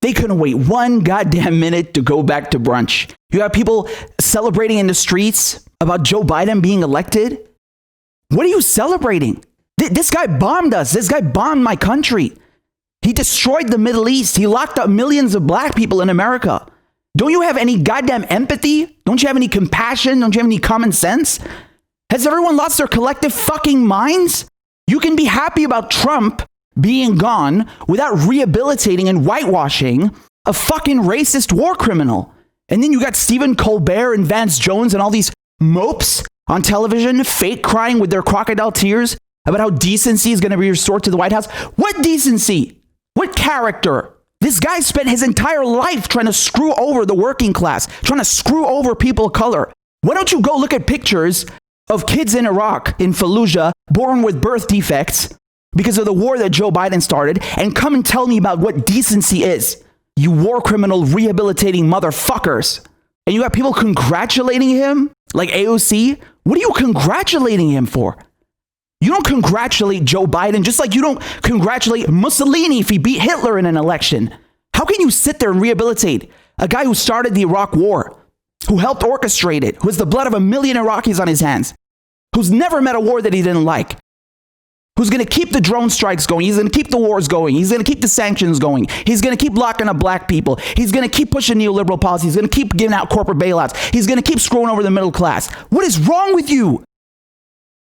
They couldn't wait one goddamn minute to go back to brunch. You have people celebrating in the streets about Joe Biden being elected. What are you celebrating? This guy bombed us. This guy bombed my country. He destroyed the Middle East. He locked up millions of black people in America. Don't you have any goddamn empathy? Don't you have any compassion? Don't you have any common sense? Has everyone lost their collective fucking minds? You can be happy about Trump being gone without rehabilitating and whitewashing a fucking racist war criminal. And then you got Stephen Colbert and Vance Jones and all these mopes on television, fake crying with their crocodile tears about how decency is going to be restored to the White House. What decency? What character? This guy spent his entire life trying to screw over the working class, trying to screw over people of color. Why don't you go look at pictures of kids in Iraq, in Fallujah, born with birth defects because of the war that Joe Biden started, and come and tell me about what decency is, you war criminal rehabilitating motherfuckers. And you got people congratulating him, like AOC. What are you congratulating him for? You don't congratulate Joe Biden, just like you don't congratulate Mussolini if he beat Hitler in an election. How can you sit there and rehabilitate a guy who started the Iraq war, who helped orchestrate it, who has the blood of 1 million Iraqis on his hands, who's never met a war that he didn't like, who's going to keep the drone strikes going, he's going to keep the wars going, he's going to keep the sanctions going, he's going to keep locking up black people, he's going to keep pushing neoliberal policies, he's going to keep giving out corporate bailouts, he's going to keep screwing over the middle class. What is wrong with you?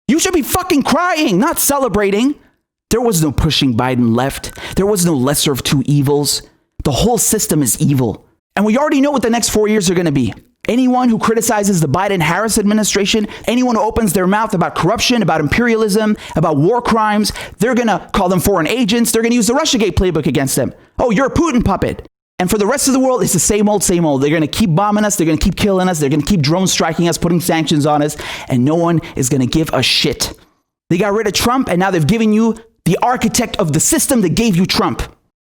You should be fucking crying, not celebrating. There was no pushing Biden left. There was no lesser of two evils. The whole system is evil. And we already know what the next 4 years are going to be. Anyone who criticizes the Biden-Harris administration, anyone who opens their mouth about corruption, about imperialism, about war crimes, they're going to call them foreign agents. They're going to use the Russiagate playbook against them. Oh, you're a Putin puppet. And for the rest of the world, it's the same old, same old. They're going to keep bombing us. They're going to keep killing us. They're going to keep drone striking us, putting sanctions on us. And no one is going to give a shit. They got rid of Trump, and now they've given you the architect of the system that gave you Trump.